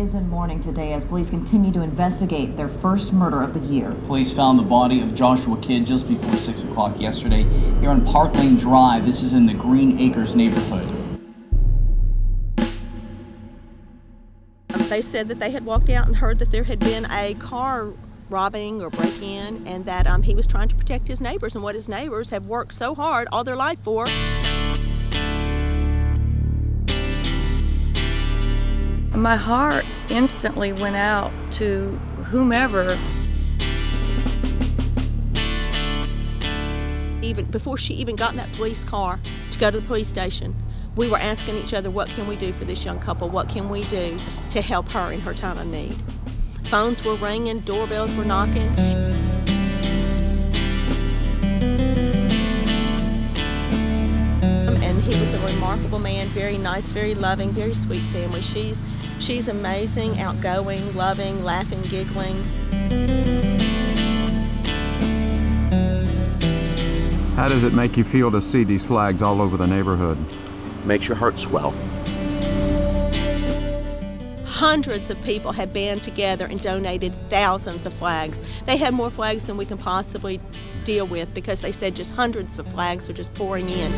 is in mourning today as police continue to investigate their first murder of the year. Police found the body of Joshua Kidd just before 6 o'clock yesterday here on Park Lane Drive. This is in the Green Acres neighborhood. They said that they had walked out and heard that there had been a car robbing or break-in, and that he was trying to protect his neighbors and what his neighbors have worked so hard all their life for. My heart instantly went out to whomever. Even before she even got in that police car to go to the police station, we were asking each other, what can we do for this young couple? What can we do to help her in her time of need? Phones were ringing, doorbells were knocking. And he was a remarkable man, very nice, very loving, very sweet family. She's amazing, outgoing, loving, laughing, giggling. How does it make you feel to see these flags all over the neighborhood? Makes your heart swell. Hundreds of people have band together and donated thousands of flags. They had more flags than we can possibly deal with because they said just hundreds of flags are just pouring in.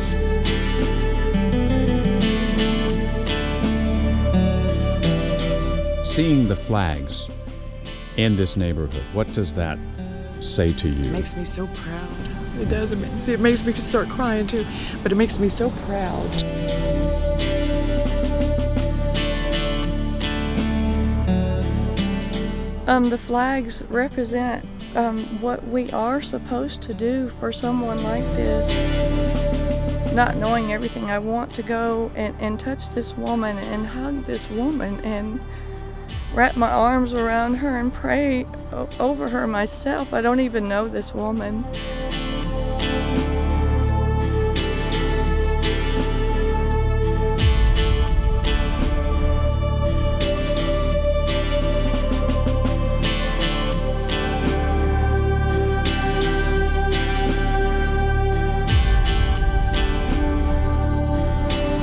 Seeing the flags in this neighborhood, what does that say to you? It makes me so proud. It does. It makes me start crying too, but it makes me so proud. The flags represent what we are supposed to do for someone like this. Not knowing everything, I want to go and touch this woman and hug this woman and wrap my arms around her and pray over her myself. I don't even know this woman.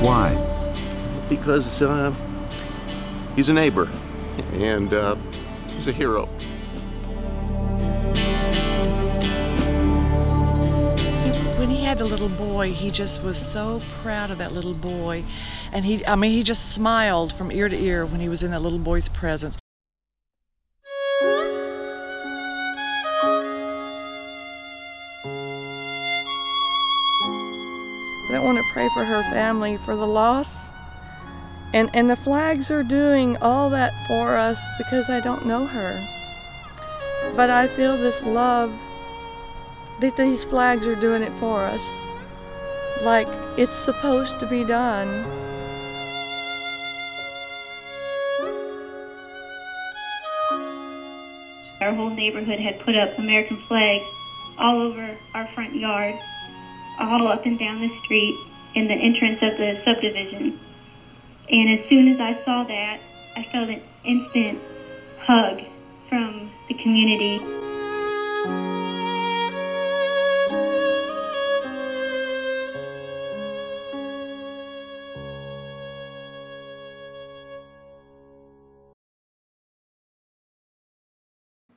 Why? Because he's a neighbor, and he's a hero. When he had a little boy, he just was so proud of that little boy, and he just smiled from ear to ear when he was in that little boy's presence. I want to pray for her family, for the loss. And the flags are doing all that for us because I don't know her. But I feel this love that these flags are doing it for us. Like it's supposed to be done. Our whole neighborhood had put up American flags all over our front yard, all up and down the street in the entrance of the subdivision. And as soon as I saw that, I felt an instant hug from the community.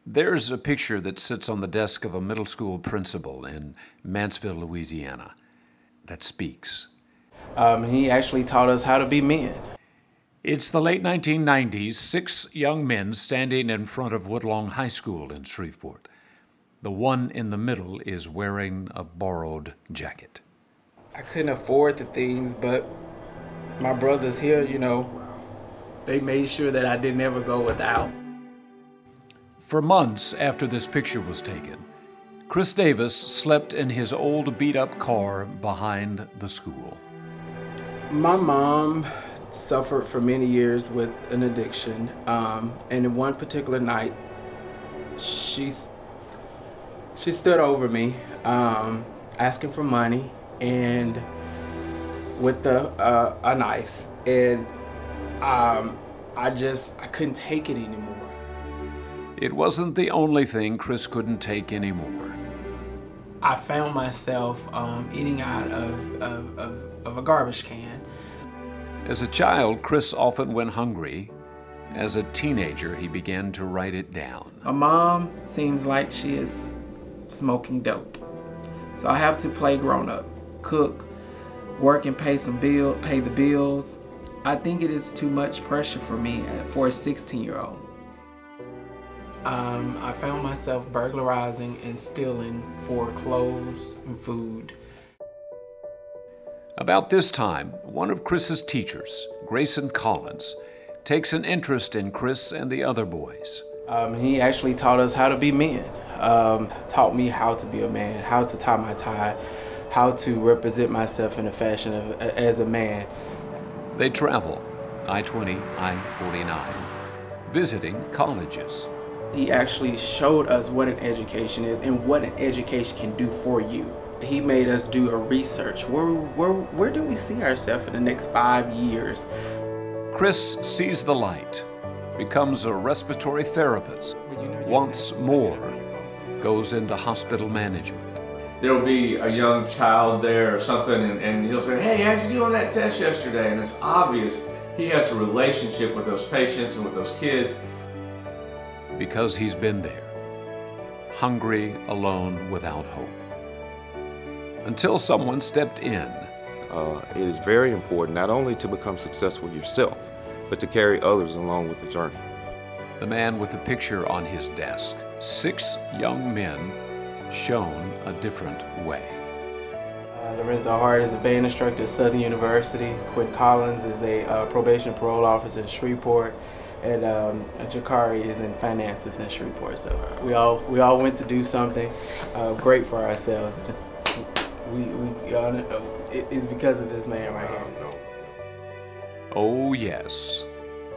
There's a picture that sits on the desk of a middle school principal in Mansfield, Louisiana, that speaks. He actually taught us how to be men. It's the late 1990s, 6 young men standing in front of Woodlawn High School in Shreveport. The one in the middle is wearing a borrowed jacket. I couldn't afford the things, but my brothers here, you know, they made sure that I didn't ever go without. For months after this picture was taken, Chris Davis slept in his old beat-up car behind the school. My mom suffered for many years with an addiction, and in one particular night, she stood over me, asking for money and with a knife, and I couldn't take it anymore. It wasn't the only thing Chris couldn't take anymore. I found myself eating out of a garbage can. As a child, Chris often went hungry As a teenager, he began to write it down. My mom seems like she is smoking dope. So I have to play grown-up, cook, work and pay the bills. I think it is too much pressure for me for a 16-year-old. I found myself burglarizing and stealing for clothes and food. About this time, one of Chris's teachers, Grayson Collins, takes an interest in Chris and the other boys. He actually taught us how to be men. Taught me how to be a man, how to tie my tie, how to represent myself in a fashion as a man. They travel I-20, I-49, visiting colleges. He actually showed us what an education is and what an education can do for you. He made us do a research. Where do we see ourselves in the next 5 years? Chris sees the light, becomes a respiratory therapist, wants more, goes into hospital management. There'll be a young child there or something, and he'll say, "Hey, how'd you do on that test yesterday?" And it's obvious he has a relationship with those patients and with those kids. Because he's been there, hungry, alone, without hope. Until someone stepped in. It is very important not only to become successful yourself, but to carry others along with the journey. The man with the picture on his desk. 6 young men shown a different way. Lorenzo Hart is a band instructor at Southern University. Quentin Collins is a probation parole officer in Shreveport. And Jakari is in finances in Shreveport. So we all went to do something great for ourselves. It's because of this man right here. Oh yes.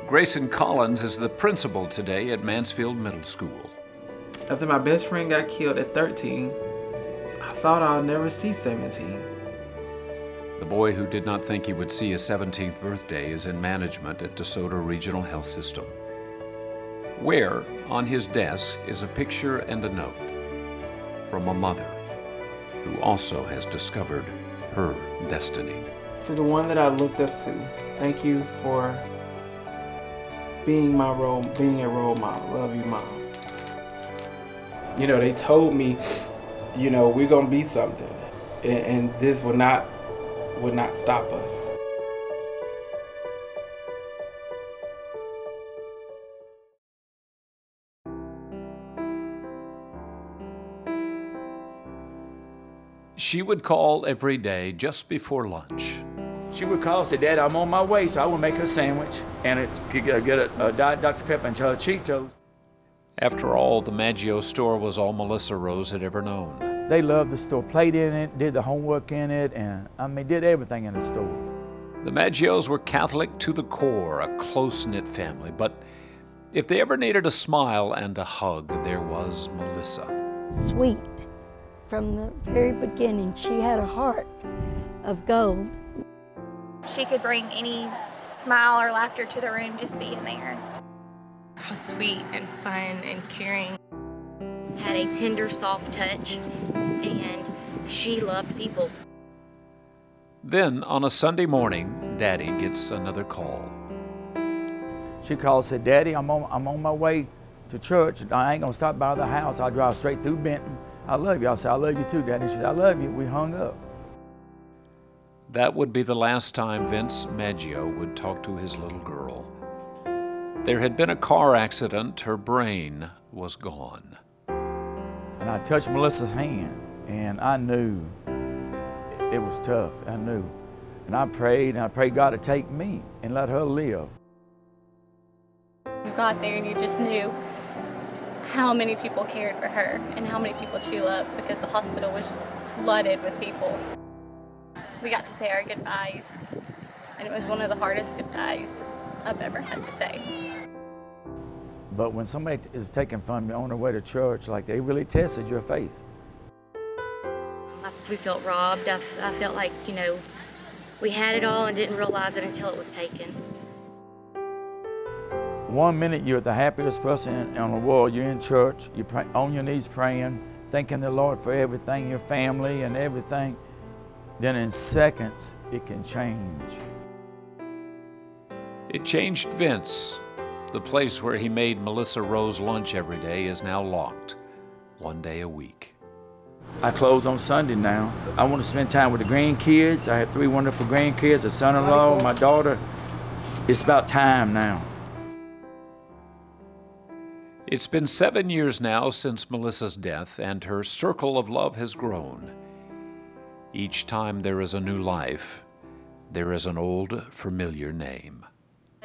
Grayson Collins is the principal today at Mansfield Middle School. After my best friend got killed at 13, I thought I'll never see 17. The boy who did not think he would see his 17th birthday is in management at DeSoto Regional Health System, where on his desk is a picture and a note from a mother who also has discovered her destiny. To the one that I looked up to, thank you for being a role model. Love you, Mom. You know, they told me, you know, we're gonna be something, and this would not stop us. She would call every day just before lunch. She would call and say, "Dad, I'm on my way," so I would make her a sandwich and get a Diet Dr. Pepper and Cheetos. After all, the Maggio store was all Melissa Rose had ever known. They loved the store, played in it, did the homework in it, and did everything in the store. The Maggios were Catholic to the core, a close-knit family, but if they ever needed a smile and a hug, there was Melissa. Sweet. From the very beginning, she had a heart of gold. She could bring any smile or laughter to the room just being there. How sweet and fun and caring. Had a tender, soft touch, and she loved people. Then, on a Sunday morning, Daddy gets another call. She called and said, "Daddy, I'm on my way to church. I ain't gonna stop by the house. I'll drive straight through Benton. I love you." I said, "I love you too, Daddy." She said, "I love you." We hung up. That would be the last time Vince Maggio would talk to his little girl. There had been a car accident. Her brain was gone. And I touched Melissa's hand, and I knew it was tough. I knew. And I prayed God to take me and let her live. You got there and you just knew how many people cared for her and how many people she loved, because the hospital was just flooded with people. We got to say our goodbyes, and it was one of the hardest goodbyes I've ever had to say. But when somebody is taken from you on their way to church, like, they really tested your faith. We felt robbed. I felt like, you know, we had it all and didn't realize it until it was taken. 1 minute you're the happiest person in the world. You're in church, you're on your knees praying, thanking the Lord for everything, your family and everything. Then in seconds, it can change. It changed Vince, the place where he made Melissa Rowe's lunch every day, is now locked, 1 day a week. I close on Sunday now. I want to spend time with the grandkids. I have 3 wonderful grandkids, a son-in-law, my daughter. It's about time now. It's been 7 years now since Melissa's death, and her circle of love has grown. Each time there is a new life, there is an old, familiar name.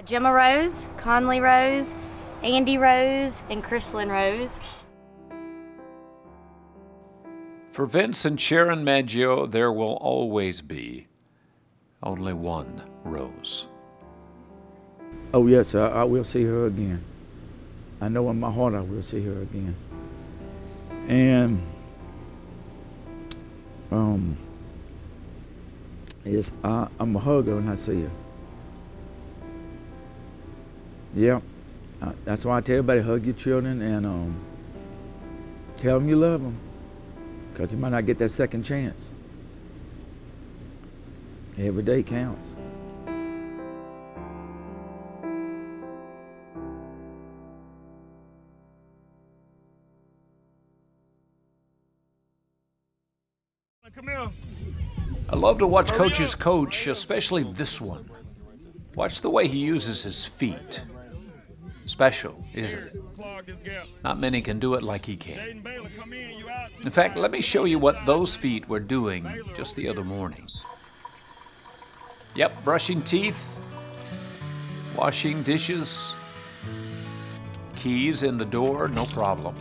Gemma Rose, Conley Rose, Andy Rose, and Chrislyn Rose. For Vince and Sharon Maggio, there will always be only one Rose. Oh yes, I will see her again. I know in my heart I will see her again. And I'm a hugger when I see her. Yeah, that's why I tell everybody, hug your children and tell them you love them, because you might not get that second chance. Every day counts. I love to watch coaches coach, especially this one. Watch the way he uses his feet. Special, isn't it? Not many can do it like he can. In fact, let me show you what those feet were doing just the other morning. Yep, brushing teeth, washing dishes, keys in the door, no problem.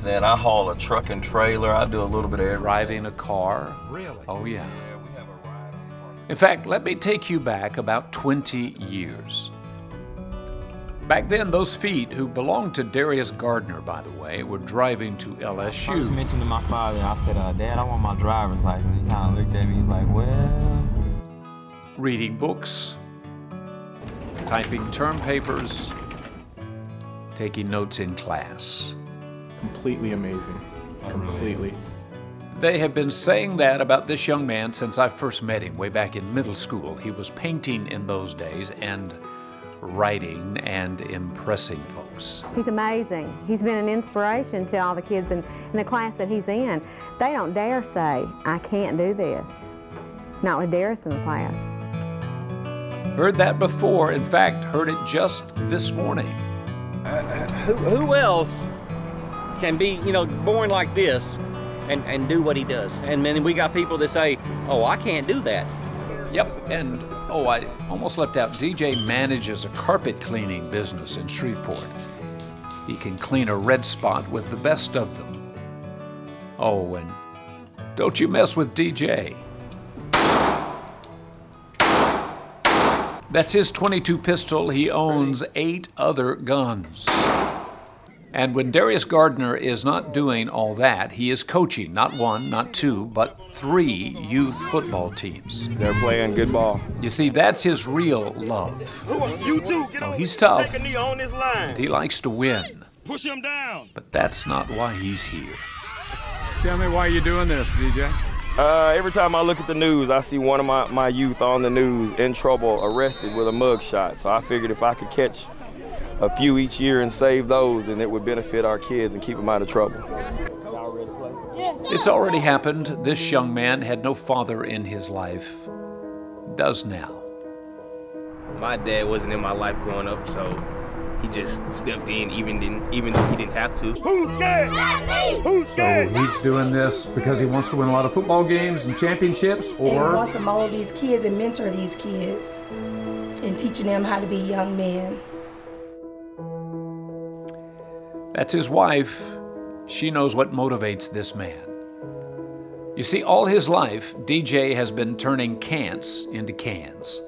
Then I haul a truck and trailer. I do a little bit of everything. Driving a car? Really? Oh, yeah. In fact, let me take you back about 20 years. Back then, those feet, who belonged to Darius Gardner, by the way, were driving to LSU. I just mentioned to my father, I said, Dad, I want my driver's license. He kind of looked at me, he's like, well... Reading books, typing term papers, taking notes in class. Completely amazing. Completely. They have been saying that about this young man since I first met him way back in middle school. He was painting in those days and writing and impressing folks. He's amazing. He's been an inspiration to all the kids in the class that he's in. They don't dare say, I can't do this. Not with Darius in the class. Heard that before. In fact, heard it just this morning. Who else can be, born like this and do what he does? And then we got people that say, oh, I can't do that. Yep, and I almost left out, DJ manages a carpet cleaning business in Shreveport. He can clean a red spot with the best of them. Oh, and don't you mess with DJ. That's his .22 pistol. He owns 8 other guns. And when Darius Gardner is not doing all that, he is coaching not 1, not 2, but 3 youth football teams. They're playing good ball. You see, that's his real love. You too, get on. He's tough. Take a knee on this line. And he likes to win. Push him down. But that's not why he's here. Tell me why you're doing this, DJ. Every time I look at the news, I see one of my youth on the news in trouble, arrested with a mug shot. So I figured if I could catch a few each year and save those, and it would benefit our kids and keep them out of trouble. It's already happened. This young man had no father in his life. Does now. My dad wasn't in my life growing up, so he just stepped in even though he didn't have to. Who's scared? Who's scared? So he's doing this because he wants to win a lot of football games and championships, or? And wants to mold these kids and mentor these kids and teaching them how to be young men. That's his wife. She knows what motivates this man. You see, all his life, DJ has been turning can'ts into cans.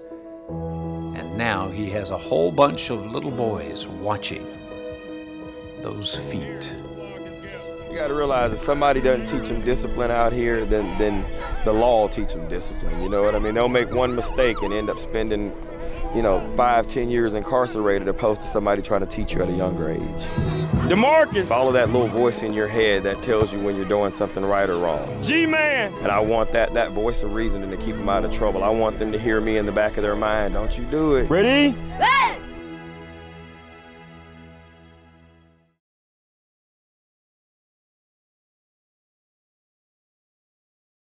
And now he has a whole bunch of little boys watching those feet. You gotta realize if somebody doesn't teach them discipline out here, then the law will teach them discipline, you know what I mean? They'll make one mistake and end up spending, 5-10 years incarcerated opposed to somebody trying to teach you at a younger age. DeMarcus! Follow that little voice in your head that tells you when you're doing something right or wrong. G-Man! And I want that voice of reasoning to keep them out of trouble. I want them to hear me in the back of their mind. Don't you do it. Ready? Ready!